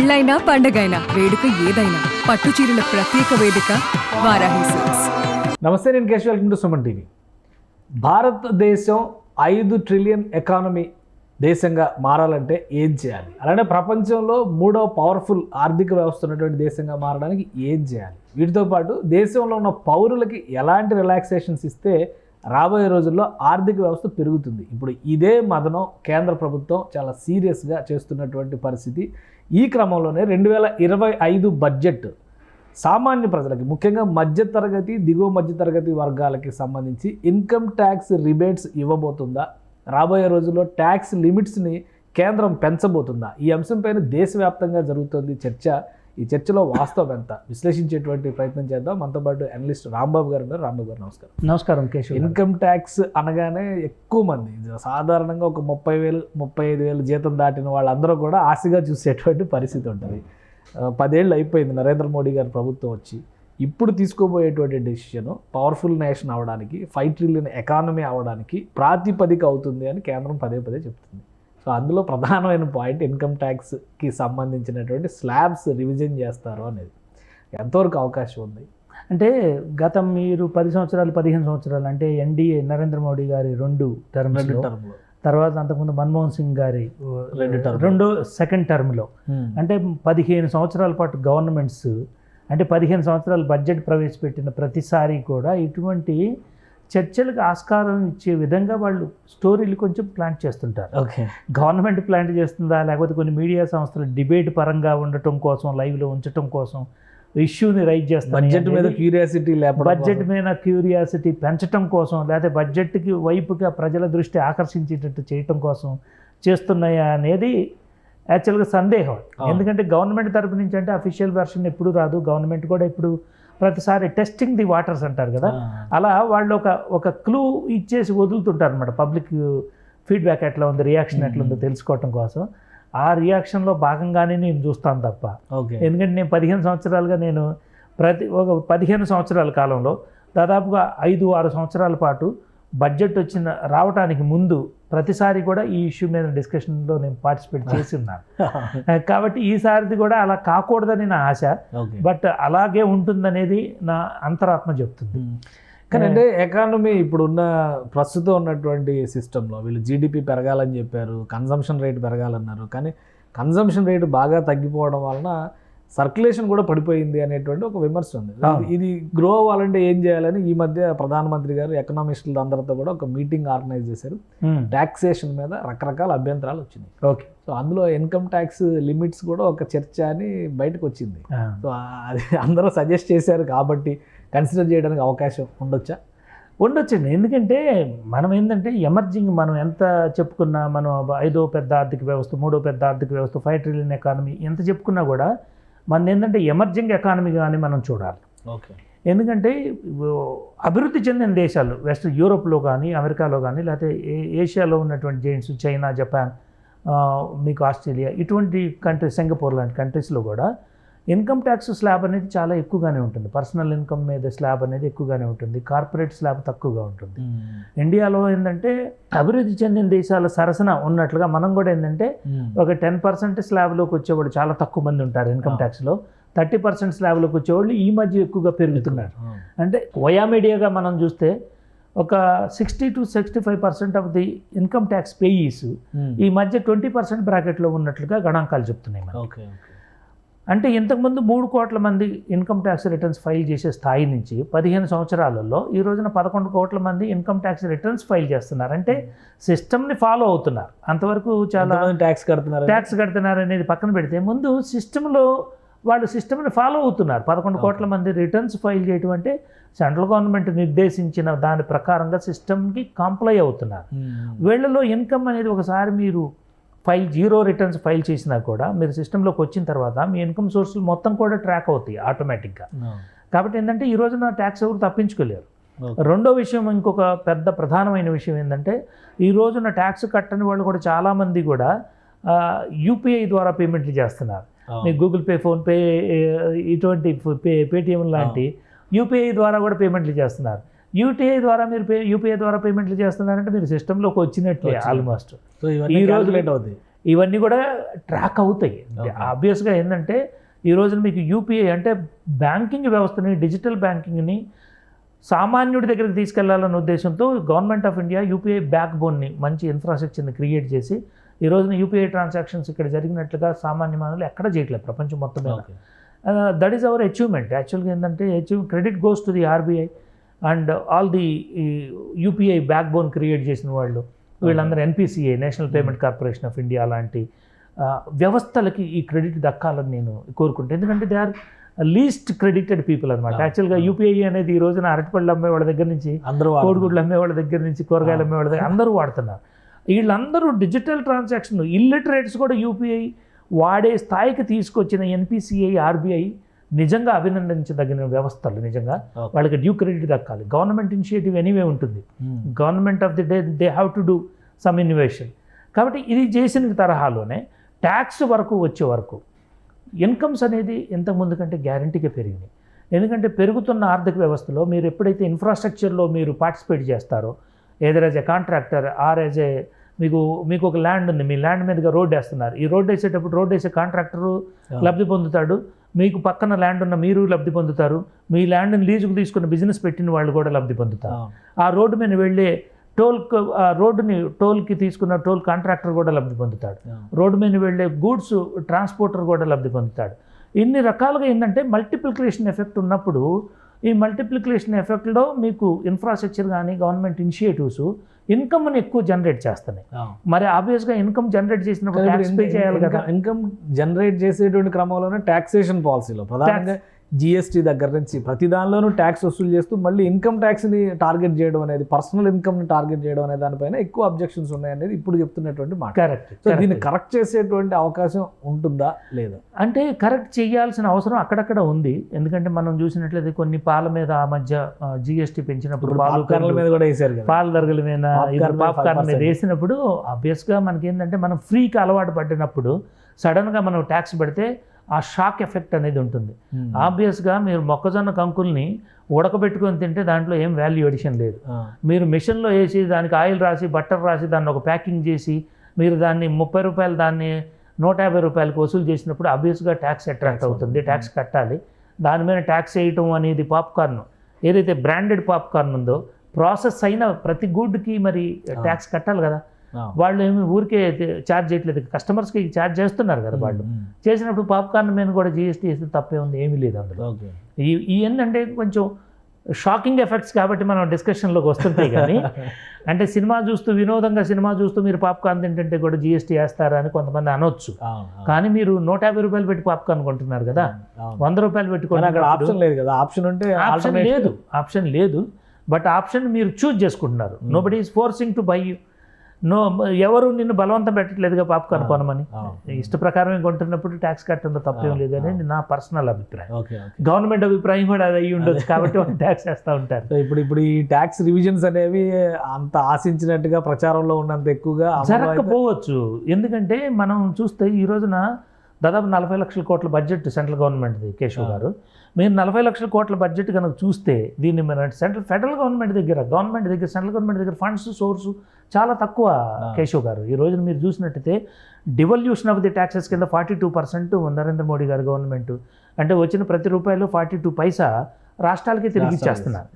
పెళ్ళైనా పండగైనా వేడుక ఏదైనా పట్టు చీరల ప్రత్యేక వేదిక వారాహి సిల్క్స్. నమస్తే, నేను Keshav. Welcome to Suman TV. భారతదేశం 5 ట్రిలియన్ ఎకానమీ దేశంగా మారాలంటే ఏం చేయాలి? అలానే ప్రపంచంలో 3వ పవర్ఫుల్ ఆర్థిక వ్యవస్థ ఉన్నటువంటి దేశంగా మారడానికి ఏం చేయాలి? వీటితో పాటు దేశంలో ఉన్న పౌరులకి ఎలాంటి రిలాక్సేషన్స్ ఇస్తే రాబోయే రోజుల్లో ఆర్థిక వ్యవస్థ పెరుగుతుంది? ఇప్పుడు ఇదే మదనం కేంద్ర ప్రభుత్వం చాలా సీరియస్గా చేస్తున్నటువంటి పరిస్థితి. ఈ క్రమంలోనే 2025 బడ్జెట్ సామాన్య ప్రజలకి, ముఖ్యంగా మధ్యతరగతి, దిగువ మధ్యతరగతి వర్గాలకి సంబంధించి ఇన్కమ్ ట్యాక్స్ రిబేట్స్ ఇవ్వబోతుందా? రాబోయే రోజుల్లో ట్యాక్స్ లిమిట్స్ని కేంద్రం పెంచబోతుందా? ఈ అంశంపైన దేశవ్యాప్తంగా జరుగుతుంది చర్చ. ఈ చర్చలో వాస్తవం ఎంత విశ్లేషించేటువంటి ప్రయత్నం చేద్దాం. మనతో పాటు అనలిస్ట్ రాంబాబు గారు ఉన్నారు. రాంబాబు గారు నమస్కారం. నమస్కారం కేశవ్. ఇన్కమ్ ట్యాక్స్ అనగానే ఎక్కువ మంది, సాధారణంగా ఒక 30,000 35,000 జీతం దాటిన వాళ్ళందరూ కూడా ఆశగా చూసేటువంటి పరిస్థితి ఉంటుంది. 10 ఏళ్ళు అయిపోయింది నరేంద్ర మోడీ గారి ప్రభుత్వం వచ్చి. ఇప్పుడు తీసుకోబోయేటువంటి డెసిషన్ పవర్ఫుల్ నేషన్ అవడానికి, 5 ట్రిలియన్ ఎకానమీ అవడానికి ప్రాతిపదిక అవుతుంది అని కేంద్రం పదే పదే చెప్తుంది. సో అందులో ప్రధానమైన పాయింట్ ఇన్కమ్ ట్యాక్స్కి సంబంధించినటువంటి స్లాబ్స్ రివిజన్ చేస్తారు అనేది. ఎంతవరకు అవకాశం ఉంది? అంటే గత మీరు 10 సంవత్సరాలు 15 సంవత్సరాలు అంటే ఎన్డీఏ నరేంద్ర మోడీ గారి 2 టర్మ్లో, తర్వాత అంతకుముందు మన్మోహన్ సింగ్ గారి 2 సెకండ్ టర్మ్లో, అంటే 15 సంవత్సరాల పాటు గవర్నమెంట్స్, అంటే 15 సంవత్సరాలు బడ్జెట్ ప్రవేశపెట్టిన ప్రతిసారి కూడా ఇటువంటి చర్చలకు ఆస్కారం ఇచ్చే విధంగా వాళ్ళు స్టోరీలు కొంచెం ప్లాన్ చేస్తుంటారు. ఓకే, గవర్నమెంట్ ప్లాన్ చేస్తుందా, లేకపోతే కొన్ని మీడియా సంస్థలు డిబేట్ పరంగా ఉండటం కోసం, లైవ్లో ఉంచడం కోసం ఇష్యూని రైజ్ చేస్తారు. బడ్జెట్ మీద క్యూరియాసిటీ బడ్జెట్ మీద క్యూరియాసిటీ పెంచడం కోసం, లేకపోతే బడ్జెట్కి వైపుగా ప్రజల దృష్టి ఆకర్షించేటట్టు చేయటం కోసం చేస్తున్నాయా అనేది యాక్చువల్గా సందేహం. ఎందుకంటే గవర్నమెంట్ తరపు నుంచి అంటే అఫీషియల్ వెర్షన్ ఎప్పుడు రాదు. గవర్నమెంట్ కూడా ఇప్పుడు ప్రతిసారి టెస్టింగ్ ది వాటర్స్ అంటారు కదా, అలా వాళ్ళు ఒక క్లూ ఇచ్చేసి వదులుతుంటారు అనమాట. పబ్లిక్ ఫీడ్బ్యాక్ ఎట్లా ఉంది, రియాక్షన్ ఎట్లా ఉందో తెలుసుకోవటం కోసం. ఆ రియాక్షన్లో భాగంగానే నేను చూస్తాను తప్ప, ఎందుకంటే నేను 15 సంవత్సరాలుగా నేను ఒక 15 సంవత్సరాల కాలంలో దాదాపుగా 5-6 సంవత్సరాల పాటు బడ్జెట్ రావడానికి ముందు ప్రతిసారి కూడా ఈ ఇష్యూ మీద డిస్కషన్లో నేను పార్టిసిపేట్ చేసి ఉన్నాను. కాబట్టి ఈసారిది కూడా అలా కాకూడదని నా ఆశ, బట్ అలాగే ఉంటుందనేది నా అంతరాత్మ చెప్తుంది. కానీ అంటే ఎకానమీ ఇప్పుడున్న ప్రస్తుతం ఉన్నటువంటి సిస్టంలో వీళ్ళు జీడిపి పెరగాలని చెప్పారు, కన్జంప్షన్ రేట్ పెరగాలన్నారు. కానీ కన్జంప్షన్ రేటు బాగా తగ్గిపోవడం వలన సర్క్యులేషన్ కూడా పడిపోయింది అనేటువంటి ఒక విమర్శ ఉంది. ఇది గ్రో అవ్వాలంటే ఏం చేయాలని ఈ మధ్య ప్రధానమంత్రి గారు ఎకనామిస్టుల అందరితో కూడా ఒక మీటింగ్ ఆర్గనైజ్ చేశారు. ట్యాక్సేషన్ మీద రకరకాల అభ్యంతరాలు వచ్చినాయి. ఓకే, సో అందులో ఇన్కమ్ ట్యాక్స్ లిమిట్స్ కూడా ఒక చర్చ అని బయటకు వచ్చింది. సో అది అందరూ సజెస్ట్ చేశారు కాబట్టి కన్సిడర్ చేయడానికి అవకాశం ఉండొచ్చండి. ఎందుకంటే మనం ఏంటంటే ఎమర్జింగ్, మనం ఎంత చెప్పుకున్నా, మనం 5వ పెద్ద ఆర్థిక వ్యవస్థ, 3వ పెద్ద ఆర్థిక వ్యవస్థ, 5 ట్రిలియన్ ఎకానమీ ఎంత చెప్పుకున్నా కూడా మన ఏంటంటే ఎమర్జింగ్ ఎకానమీ కానీ మనం చూడాలి. ఓకే, ఎందుకంటే అభివృద్ధి చెందిన దేశాలు, వెస్ట్ యూరోప్లో కానీ, అమెరికాలో కానీ, లేకపోతే ఏషియాలో ఉన్నటువంటి జైంట్స్, చైనా, జపాన్, మీకు ఆస్ట్రేలియా, ఇటువంటి కంట్రీస్, సింగపూర్ లాంటి కంట్రీస్లో కూడా ఇన్కమ్ ట్యాక్స్ స్లాబ్ అనేది చాలా ఎక్కువగానే ఉంటుంది. పర్సనల్ ఇన్కమ్ మీద స్లాబ్ అనేది ఎక్కువగానే ఉంటుంది, కార్పొరేట్ స్లాబ్ తక్కువగా ఉంటుంది. ఇండియాలో ఏంటంటే అభివృద్ధి చెందిన దేశాల సరసన ఉన్నట్లుగా మనం కూడా ఏంటంటే ఒక 10% స్లాబ్లోకి వచ్చేవాళ్ళు చాలా తక్కువ మంది ఉంటారు ఇన్కమ్ ట్యాక్స్లో. 30% స్లాబ్లోకి వచ్చేవాళ్ళు ఈ మధ్య ఎక్కువగా పెరుగుతున్నారు. అంటే వయామీడియాగా మనం చూస్తే ఒక 60 to 65% of the income tax payees ఈ మధ్య 20% బ్రాకెట్లో ఉన్నట్లుగా గణాంకాలు చెప్తున్నాయి మనకి. అంటే ఇంతకుముందు 3 కోట్ల మంది ఇన్కమ్ ట్యాక్స్ రిటర్న్స్ ఫైల్ చేసే స్థాయి నుంచి 15 సంవత్సరాలలో ఈ రోజున 11 కోట్ల మంది ఇన్కమ్ ట్యాక్స్ రిటర్న్స్ ఫైల్ చేస్తున్నారు. అంటే సిస్టమ్ని ఫాలో అవుతున్నారు. అంతవరకు చాలా ట్యాక్స్ కడుతున్నారు అనేది పక్కన పెడితే, ముందు సిస్టంలో వాళ్ళు సిస్టమ్ని ఫాలో అవుతున్నారు. 11 కోట్ల మంది రిటర్న్స్ ఫైల్ చేయడం అంటే సెంట్రల్ గవర్నమెంట్ నిర్దేశించిన దాని ప్రకారంగా సిస్టమ్కి కాంప్లై అవుతున్నారు. వీళ్ళలో ఇన్కమ్ అనేది ఒకసారి మీరు జీరో రిటర్న్స్ ఫైల్ చేసినా కూడా మీరు సిస్టంలోకి వచ్చిన తర్వాత మీ ఇన్కమ్ సోర్సులు మొత్తం కూడా ట్రాక్ అవుతాయి ఆటోమేటిక్గా. కాబట్టి ఏంటంటే ఈ రోజున ట్యాక్స్ ఎవరు తప్పించుకోలేరు. రెండో విషయం, ఇంకొక పెద్ద ప్రధానమైన విషయం ఏంటంటే ఈ రోజున ట్యాక్స్ కట్టని వాళ్ళు కూడా చాలామంది కూడా యూపీఐ ద్వారా పేమెంట్లు చేస్తున్నారు. మీ గూగుల్ పే, ఫోన్పే, ఇటువంటి పేటిఎం లాంటి యూపీఐ ద్వారా కూడా పేమెంట్లు చేస్తున్నారు. యూపీఐ ద్వారా పేమెంట్లు చేస్తున్నారంటే మీరు సిస్టంలోకి వచ్చినట్లే ఆల్మోస్ట్. ఈ రోజు లేట్ అవుతుంది. ఇవన్నీ కూడా ట్రాక్ అవుతాయి. ఆబ్వియస్గా ఏంటంటే ఈ రోజున మీకు యూపీఐ అంటే బ్యాంకింగ్ వ్యవస్థని, డిజిటల్ బ్యాంకింగ్ని సామాన్యుడి దగ్గరికి తీసుకెళ్లాలన్న ఉద్దేశంతో గవర్నమెంట్ ఆఫ్ ఇండియా యూపీఐ బ్యాక్ బోన్ని, మంచి ఇన్ఫ్రాస్ట్రక్చర్ని క్రియేట్ చేసి ఈ రోజున యూపీఐ ట్రాన్సాక్షన్స్ ఇక్కడ జరిగినట్లుగా సామాన్య మానవులు ఎక్కడ చేయట్లేదు ప్రపంచం మొత్తం మీద. That is our achievement. యాక్చువల్గా ఏంటంటే credit goes to the RBI and all the UPI backbone create చేసిన వాళ్ళు వీళ్ళందరూ NPCI, national payment corporation of India లాంటి వ్యవస్థలకి ఈ క్రెడిట్ దక్కాలని నేను కోరుకుంటాను. ఎందుకంటే they are least credited people అనమాట. యాక్చువల్గా యూపీఐ అనేది ఈ రోజున అరటిపళ్ళు అమ్మే వాళ్ళ దగ్గర నుంచి, కోడిగుడ్లు అమ్మే వాళ్ళ దగ్గర నుంచి, కూరగాయలు అమ్మే వాళ్ళ దగ్గర అందరూ వాడుతున్నారు. వీళ్ళందరూ డిజిటల్ ట్రాన్సాక్షన్, ఇల్లిటరేట్స్ కూడా యూపీఐ వాడే స్థాయికి తీసుకొచ్చిన ఎన్పిసిఐ, ఆర్బీఐ నిజంగా అభినందించదగిన వ్యవస్థలు. నిజంగా వాళ్ళకి డ్యూ క్రెడిట్ దక్కాలి. గవర్నమెంట్ ఇనిషియేటివ్ ఎనీవే ఉంటుంది. Government of the they have to do some innovation. కాబట్టి ఇది చేసిన తరహాలోనే ట్యాక్స్ వరకు వచ్చే వరకు ఇన్కమ్స్ అనేది ఇంతకుముందు కంటే గ్యారంటీగా పెరిగినాయి. ఎందుకంటే పెరుగుతున్న ఆర్థిక వ్యవస్థలో మీరు ఎప్పుడైతే ఇన్ఫ్రాస్ట్రక్చర్లో మీరు పార్టిసిపేట్ చేస్తారో, either as a contractor or as a మీకు ఒక ల్యాండ్ ఉంది, మీ ల్యాండ్ మీదుగా రోడ్ వేస్తున్నారు. ఈ రోడ్ వేసేటప్పుడు రోడ్ వేసే కాంట్రాక్టరు లబ్ధి పొందుతాడు, మీకు పక్కన ల్యాండ్ ఉన్న మీరు లబ్ధి పొందుతారు, మీ ల్యాండ్ని లీజుకు తీసుకున్న బిజినెస్ పెట్టిన వాళ్ళు కూడా లబ్ధి పొందుతారు. ఆ రోడ్డు మీద వెళ్ళే టోల్కి తీసుకున్న టోల్ కాంట్రాక్టర్ కూడా లబ్ధి పొందుతాడు. రోడ్డు మీద వెళ్ళే గూడ్స్ ట్రాన్స్పోర్టర్ కూడా లబ్ధి పొందుతాడు. ఇన్ని రకాలుగా ఏంటంటే మల్టిప్లికేషన్ ఎఫెక్ట్ ఉన్నప్పుడు, ఈ మల్టిప్లికేషన్ ఎఫెక్ట్లో మీకు ఇన్ఫ్రాస్ట్రక్చర్ కానీ గవర్నమెంట్ ఇనిషియేటివ్స్ ఇన్కమ్ని ఎక్కువ జనరేట్ చేస్తున్నాయి. మరి ఆబ్వియస్గా ఇన్కమ్ జనరేట్ చేసినప్పుడు ట్యాక్స్ పే చేయాలి కదా. ఇన్కమ్ జనరేట్ చేసేటువంటి క్రమంలోనే ట్యాక్సేషన్ పాలసీలో ప్రధానంగా జిఎస్టీ దగ్గర నుంచి ప్రతి దానిలోనూ ట్యాక్స్ వసూలు చేస్తూ మళ్ళీ ఇన్కమ్ ట్యాక్స్ని టార్గెట్ చేయడం అనేది, పర్సనల్ ఇన్కమ్ని టార్గెట్ చేయడం అనే దానిపైన ఎక్కువ అబ్జెక్షన్స్ ఉన్నాయనేది ఇప్పుడు చెప్తున్నటువంటి మాట. కరెక్ట్. సో దీన్ని కరెక్ట్ చేసేటువంటి అవకాశం ఉంటుందా లేదా అంటే? కరెక్ట్ చేయాల్సిన అవసరం అక్కడక్కడ ఉంది. ఎందుకంటే మనం చూసినట్లయితే కొన్ని పాల మీద ఆ మధ్య జిఎస్టీ పెంచినప్పుడు పాల మీద కూడా వేసారు కదా, పాల ధరల మీద, పాప్కార్న్ మీద వేసినప్పుడు ఆబ్వియస్గా మనకి ఏంటంటే మనం ఫ్రీకి అలవాటు పడినప్పుడు సడన్గా మనం ట్యాక్స్ పెడితే ఆ షాక్ ఎఫెక్ట్ అనేది ఉంటుంది. ఆబ్వియస్గా మీరు మొక్కజొన్న కంకుల్ని ఉడకబెట్టుకొని తింటే దాంట్లో ఏం వాల్యూ ఎడిషన్ లేదు. మీరు మిషన్లో వేసి దానికి ఆయిల్ రాసి, బట్టర్ రాసి, దాన్ని ఒక ప్యాకింగ్ చేసి మీరు దాన్ని 30 రూపాయలు దాన్ని 150 రూపాయలకు వసూలు చేసినప్పుడు ఆబ్వియస్గా ట్యాక్స్ అట్రాక్ట్ అవుతుంది, ట్యాక్స్ కట్టాలి. దాని మీద ట్యాక్స్ వేయటం అనేది పాప్కార్న్ ఏదైతే బ్రాండెడ్ పాప్కార్న్ ఉందో ప్రాసెస్ అయిన ప్రతి గుడ్కి మరి ట్యాక్స్ కట్టాలి కదా. వాళ్ళు ఏమి ఊరికే ఛార్జ్ చేయట్లేదు, కస్టమర్స్కి ఛార్జ్ చేస్తున్నారు కదా. వాళ్ళు చేసినప్పుడు పాప్కార్న్ మీద కూడా జిఎస్టీ వేస్తే తప్పే ఉంది, ఏమీ లేదు అందులో. ఈ ఏంటంటే కొంచెం షాకింగ్ ఎఫెక్ట్స్ కాబట్టి మనం డిస్కషన్లోకి వస్తుంటాయి. కానీ అంటే సినిమా చూస్తూ, వినోదంగా సినిమా చూస్తూ మీరు పాప్కార్న్ తింటుంటే కూడా జిఎస్టీ వేస్తారా అని కొంతమంది అనొచ్చు. కానీ మీరు 150 రూపాయలు పెట్టి పాప్కార్న్ కొంటున్నారు కదా, 100 రూపాయలు పెట్టుకోండి. అక్కడ ఆప్షన్ లేదు కదా. ఆప్షన్ లేదు. బట్ ఆప్షన్ మీరు చూజ్ చేసుకుంటున్నారు. Nobody is forcing to buy you. ఎవరు నిన్ను బలవంతం పెట్టట్లేదుగా పాప్కార్న్ కొనమని. ఇష్ట ప్రకారమే కొంటున్నప్పుడు ట్యాక్స్ కట్టడంలో తప్పేం లేదని నా పర్సనల్ అభిప్రాయం. గవర్నమెంట్ అభిప్రాయం కూడా అది అయ్యి ఉండొచ్చు కాబట్టి వాళ్ళు ట్యాక్స్ వేస్తూ ఉంటారు. ఇప్పుడు ఈ ట్యాక్స్ రివిజన్స్ అనేవి అంత ఆశించినట్టుగా ప్రచారంలో ఉన్నంత ఎక్కువగా జరగకపోవచ్చు. ఎందుకంటే మనం చూస్తే ఈ రోజున దాదాపు 40 లక్షల కోట్ల బడ్జెట్ సెంట్రల్ గవర్నమెంట్ది కేశవ్ గారు. మీరు 40 లక్షల కోట్ల బడ్జెట్ కనుక చూస్తే దీన్ని మన ఫెడరల్ గవర్నమెంట్ దగ్గర సెంట్రల్ గవర్నమెంట్ దగ్గర ఫండ్స్ సోర్సు చాలా తక్కువ కేశవ్ గారు. ఈ రోజున మీరు చూసినట్టయితే డివల్యూషన్ ఆఫ్ ది ట్యాక్సెస్ కింద 42% నరేంద్ర మోడీ గారి గవర్నమెంట్, అంటే వచ్చిన ప్రతి రూపాయలు 42 పైసా రాష్ట్రాలకి తిరిగి ఇచ్చేస్తున్నారు.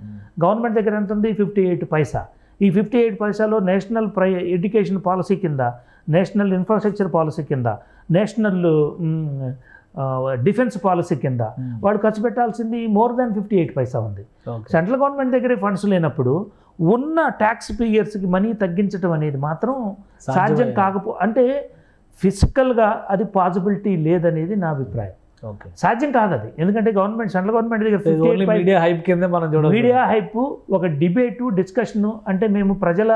గవర్నమెంట్ దగ్గర ఎంత ఉంది? 58 పైసా. ఈ 58 పైసాలో నేషనల్ ఎడ్యుకేషన్ పాలసీ కింద, నేషనల్ ఇన్ఫ్రాస్ట్రక్చర్ పాలసీ కింద, నేషనల్ డిఫెన్స్ పాలసీ కింద వాడు ఖర్చు పెట్టాల్సింది మోర్ దాన్ 58 పైసా ఉంది. సెంట్రల్ గవర్నమెంట్ దగ్గరే ఫండ్స్ లేనప్పుడు ఉన్న ట్యాక్స్ పేయర్స్కి మనీ తగ్గించడం అనేది మాత్రం సాధ్యం అంటే ఫిజికల్గా అది పాసిబిలిటీ లేదనేది నా అభిప్రాయం. సాధ్యం కాదు అది. ఎందుకంటే సెంట్రల్ గవర్నమెంట్ దగ్గర మీడియా హైప్, ఒక డిబేటు, డిస్కషను, అంటే మేము ప్రజల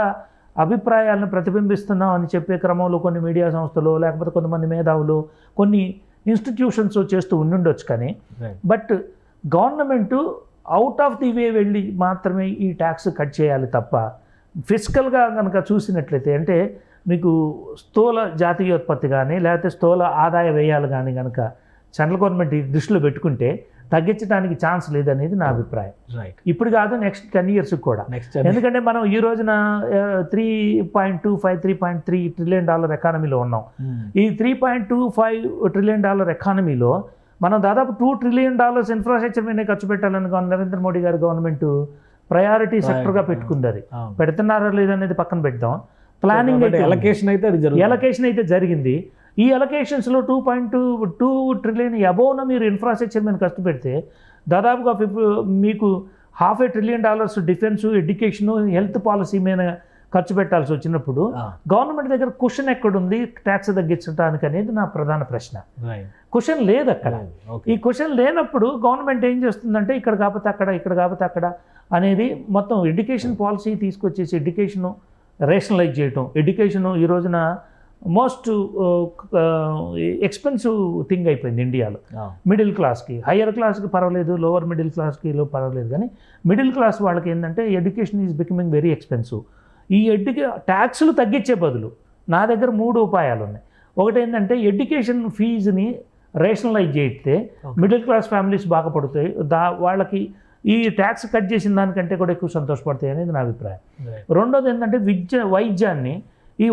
అభిప్రాయాలను ప్రతిబింబిస్తున్నాం అని చెప్పే క్రమంలో కొన్ని మీడియా సంస్థలు, లేకపోతే కొంతమంది మేధావులు, కొన్ని ఇన్స్టిట్యూషన్స్ చేస్తూ ఉండుండొచ్చు. కానీ but government out of the way వెళ్ళి మాత్రమే ఈ ట్యాక్స్ కట్ చేయాలి తప్ప, ఫిజికల్గా కనుక చూసినట్లయితే అంటే మీకు స్థూల జాతీయోత్పత్తి కానీ లేకపోతే స్థూల ఆదాయ వ్యయాలు కానీ కనుక సెంట్రల్ గవర్నమెంట్ దృష్టిలో పెట్టుకుంటే తగ్గించడానికి ఛాన్స్ లేదనేది నా అభిప్రాయం. రైట్. ఇప్పుడు కాదు, నెక్స్ట్ 10 years కూడా. ఎందుకంటే మనం ఈ రోజున $3.3 ట్రిలియన్ ఎకానమీలో ఉన్నాం. ఈ $3.25 ట్రిలియన్ ఎకానమీలో మనం దాదాపు $2 ట్రిలియన్ ఇన్ఫ్రాస్ట్రక్చర్ మీద ఖర్చు పెట్టాలని నరేంద్ర మోడీ గారి గవర్నమెంట్ ప్రయారిటీ సెక్టర్గా పెట్టుకుంది. అది పెడుతున్నారా లేదనేది పక్కన పెడతాం. ప్లానింగ్ అయితే ఎలకేషన్ అయితే జరిగింది. ఈ ఎలకేషన్స్లో 2.2 ట్రిలియన్ అబోవ్న మీరు ఇన్ఫ్రాస్ట్రక్చర్ మీద ఖర్చు పెడితే దాదాపుగా మీకు $500 billion defence, education, health policy మీద ఖర్చు పెట్టాల్సి వచ్చినప్పుడు గవర్నమెంట్ దగ్గర కుషన్ ఎక్కడుంది ట్యాక్స్ తగ్గించడానికి అనేది నా ప్రధాన ప్రశ్న. కుషన్ లేదు అక్కడ. ఈ కుషన్ లేనప్పుడు గవర్నమెంట్ ఏం చేస్తుందంటే ఇక్కడ కాకపోతే అక్కడ, ఇక్కడ కాకపోతే అక్కడ అనేది మొత్తం ఎడ్యుకేషన్ పాలసీ తీసుకొచ్చేసి ఎడ్యుకేషను రేషనలైజ్ చేయటం. ఎడ్యుకేషను ఈ రోజున మోస్ట్ ఎక్స్పెన్సివ్ థింగ్ అయిపోయింది ఇండియాలో. మిడిల్ క్లాస్కి, హయ్యర్ క్లాస్కి పర్వాలేదు, లోవర్ మిడిల్ క్లాస్కి పర్వాలేదు, కానీ మిడిల్ క్లాస్ వాళ్ళకి ఏంటంటే education is becoming very expensive. ఈ ట్యాక్సులు తగ్గించే బదులు నా దగ్గర 3 ఉపాయాలు ఉన్నాయి. ఒకటి ఏంటంటే ఎడ్యుకేషన్ ఫీజుని రేషనలైజ్ చేస్తే మిడిల్ క్లాస్ ఫ్యామిలీస్ బాగా పడుతాయి, వాళ్ళకి ఈ ట్యాక్స్ కట్ చేసిన దానికంటే కూడా ఎక్కువ సంతోషపడతాయి అనేది నా అభిప్రాయం. రెండోది ఏంటంటే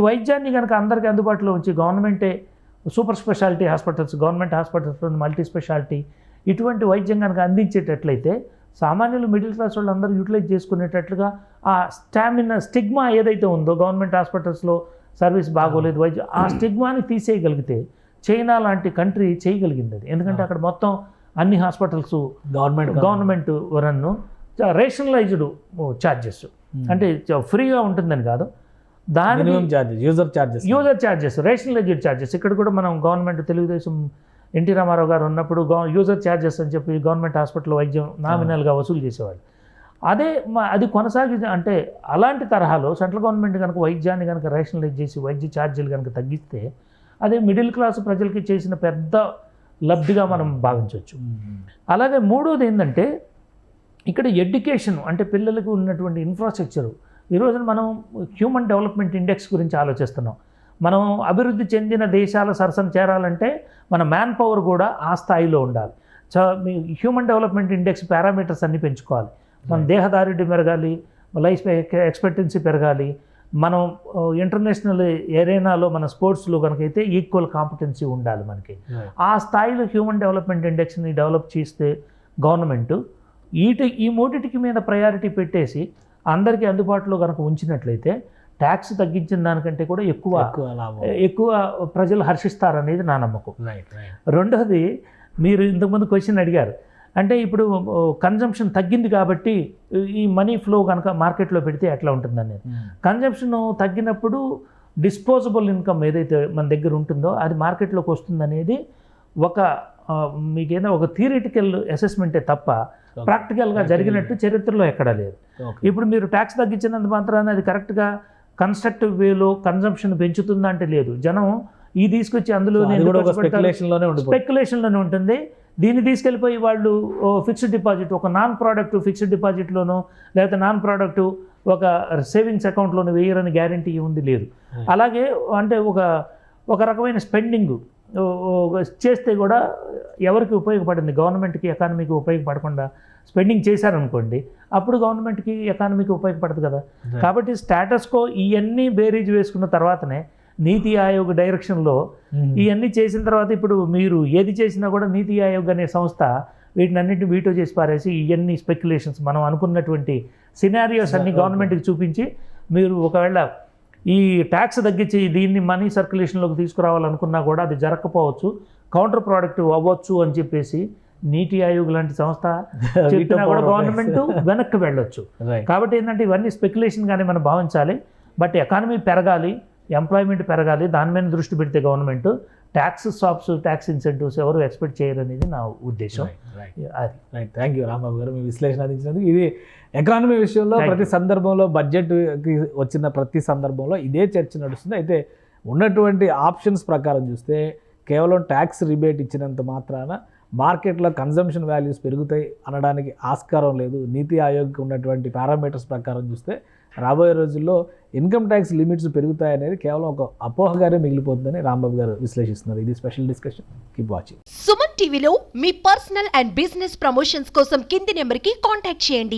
వైద్యాన్ని కనుక అందరికీ అందుబాటులో ఉంచి గవర్నమెంటే సూపర్ స్పెషాలిటీ హాస్పిటల్స్, గవర్నమెంట్ హాస్పిటల్స్లో మల్టీ స్పెషాలిటీ ఇటువంటి వైద్యం కనుక అందించేటట్లయితే సామాన్యులు మిడిల్ క్లాస్ వాళ్ళు అందరూ యూటిలైజ్ చేసుకునేటట్లుగా ఆ స్టిగ్మా ఏదైతే ఉందో గవర్నమెంట్ హాస్పిటల్స్లో సర్వీస్ బాగోలేదు వైద్యం, ఆ స్టిగ్మాని తీసేయగలిగితే చైనా లాంటి కంట్రీ చేయగలిగింది అది. ఎందుకంటే అక్కడ మొత్తం అన్ని hospitals government run, rationalised charges, అంటే ఫ్రీగా ఉంటుందని కాదు, దాని యూజర్ ఛార్జెస్, రేషనలైజ్డ్ ఛార్జెస్. ఇక్కడ కూడా మనం గవర్నమెంట్ తెలుగుదేశం ఎన్టీ రామారావు గారు ఉన్నప్పుడు యూజర్ ఛార్జెస్ అని చెప్పి గవర్నమెంట్ హాస్పిటల్ వైద్యం నామినల్గా వసూలు చేసేవాళ్ళు. అది కొనసాగి అంటే అలాంటి తరహాలో సెంట్రల్ గవర్నమెంట్ కనుక వైద్యాన్ని కనుక రేషనలైజ్ చేసి వైద్య ఛార్జీలు కనుక తగ్గిస్తే అదే మిడిల్ క్లాస్ ప్రజలకి చేసిన పెద్ద లబ్ధిగా మనం భావించవచ్చు. అలాగే మూడోది ఏంటంటే ఇక్కడ ఎడ్యుకేషన్ అంటే పిల్లలకు ఉన్నటువంటి ఇన్ఫ్రాస్ట్రక్చరు. ఈ రోజున మనం హ్యూమన్ డెవలప్మెంట్ ఇండెక్స్ గురించి ఆలోచిస్తున్నాం. మనం అభివృద్ధి చెందిన దేశాల సరసన చేరాలంటే మన మ్యాన్ పవర్ కూడా ఆ స్థాయిలో ఉండాలి. హ్యూమన్ డెవలప్మెంట్ ఇండెక్స్ పారామీటర్స్ అన్నీ పెంచుకోవాలి. మన దేహదారుఢ్యం పెరగాలి, లైఫ్ ఎక్స్పెక్టెన్సీ పెరగాలి, మనం ఇంటర్నేషనల్ ఎరేనాలో మన స్పోర్ట్స్లో కనుకైతే ఈక్వల్ కాంపిటెన్సీ ఉండాలి మనకి. ఆ స్థాయిలో హ్యూమన్ డెవలప్మెంట్ ఇండెక్స్ని డెవలప్ చేస్తే గవర్నమెంటు ఈ మూడిటికి మీద ప్రయారిటీ పెట్టేసి అందరికీ అందుబాటులో కనుక ఉంచినట్లయితే ట్యాక్స్ తగ్గించిన దానికంటే కూడా ఎక్కువ ప్రజలు హర్షిస్తారనేది నా నమ్మకం. రెండోది, మీరు ఇంతకుముందు క్వశ్చన్ అడిగారు, అంటే ఇప్పుడు కన్జంప్షన్ తగ్గింది కాబట్టి ఈ మనీ ఫ్లో కనుక మార్కెట్లో పెడితే ఎట్లా ఉంటుందనేది. కన్జంప్షన్ తగ్గినప్పుడు డిస్పోజబుల్ ఇన్కమ్ ఏదైతే మన దగ్గర ఉంటుందో అది మార్కెట్లోకి వస్తుందనేది మీకేదో ఒక థియరిటికల్ అసెస్మెంటే తప్ప ప్రాక్టికల్గా జరిగినట్టు చరిత్రలో ఎక్కడా లేదు. ఇప్పుడు మీరు ట్యాక్స్ తగ్గించినంత మాత్రాన అది కరెక్ట్గా కన్స్ట్రక్టివ్ వేలో కన్జంప్షన్ పెంచుతుందా అంటే లేదు. జనం ఈ తీసుకొచ్చి అందులోనే స్పెక్యులేషన్లోనే ఉంటుంది. దీన్ని తీసుకెళ్ళిపోయి వాళ్ళు ఫిక్స్డ్ డిపాజిట్, ఒక నాన్ ప్రోడక్ట్ ఫిక్స్డ్ డిపాజిట్లోనో లేకపోతే నాన్ ప్రోడక్ట్ ఒక సేవింగ్స్ అకౌంట్లోనూ వేయరని గ్యారంటీ ఉంది లేదు. అలాగే అంటే ఒక రకమైన స్పెండింగ్ చేస్తే కూడా ఎవరికి ఉపయోగపడింది, గవర్నమెంట్కి ఎకానమీకి ఉపయోగపడకుండా స్పెండింగ్ చేశారనుకోండి, అప్పుడు గవర్నమెంట్కి ఎకానమీకి ఉపయోగపడదు కదా. కాబట్టి స్టేటస్కో ఇవన్నీ బేరీజ్ వేసుకున్న తర్వాతనే నీతి ఆయోగ్ డైరెక్షన్లో ఇవన్నీ చేసిన తర్వాత ఇప్పుడు మీరు ఏది చేసినా కూడా నీతి ఆయోగ్ అనే సంస్థ వీటిని అన్నింటినీ వీటో చేసి పారేసి ఇవన్నీ స్పెక్యులేషన్స్ మనం అనుకున్నటువంటి సినారియోస్ అన్ని గవర్నమెంట్కి చూపించి మీరు ఒకవేళ ఈ ట్యాక్స్ తగ్గించి దీన్ని మనీ సర్క్యులేషన్లోకి తీసుకురావాలనుకున్నా కూడా అది జరగకపోవచ్చు, కౌంటర్ ప్రోడక్ట్ అవ్వచ్చు అని చెప్పేసి నీతి ఆయోగ్ లాంటి సంస్థ చెప్పినా కూడా గవర్నమెంట్ వెనక్కి వెళ్ళొచ్చు. కాబట్టి ఏంటంటే ఇవన్నీ స్పెక్యులేషన్గానే మనం భావించాలి. బట్ ఎకానమీ పెరగాలి, ఎంప్లాయ్మెంట్ పెరగాలి, దాని మీద దృష్టి పెడితే government tax stops, tax incentives ఎవరు ఎక్స్పెక్ట్ చేయరనేది నా ఉద్దేశం. అది థ్యాంక్ యూ రాంబాబు గారు మీ విశ్లేషణ అందించినందుకు. ఇది ఎకానమీ విషయంలో ప్రతి సందర్భంలో బడ్జెట్కి వచ్చిన ప్రతి సందర్భంలో ఇదే చర్చ నడుస్తుంది. అయితే ఉన్నటువంటి ఆప్షన్స్ ప్రకారం చూస్తే కేవలం ట్యాక్స్ రిబేట్ ఇచ్చినంత మాత్రాన మార్కెట్లో కన్జంప్షన్ వాల్యూస్ పెరుగుతాయి అనడానికి ఆస్కారం లేదు. నీతి ఆయోగ్కి ఉన్నటువంటి పారామీటర్స్ ప్రకారం చూస్తే రాబోయే రోజుల్లో ఇన్కమ్ ట్యాక్స్ లిమిట్స్ పెరుగుతాయనేది కేవలం ఒక అపోహగానే మిగిలిపోతుందని రాంబాబు గారు విశ్లేషిస్తున్నారు. ఇది special discussion. Keep watching. Suman టీవీలో మీ పర్సనల్ అండ్ బిజినెస్ ప్రమోషన్స్ కోసం కింది నెంబర్కి కాంటాక్ట్ చేయండి.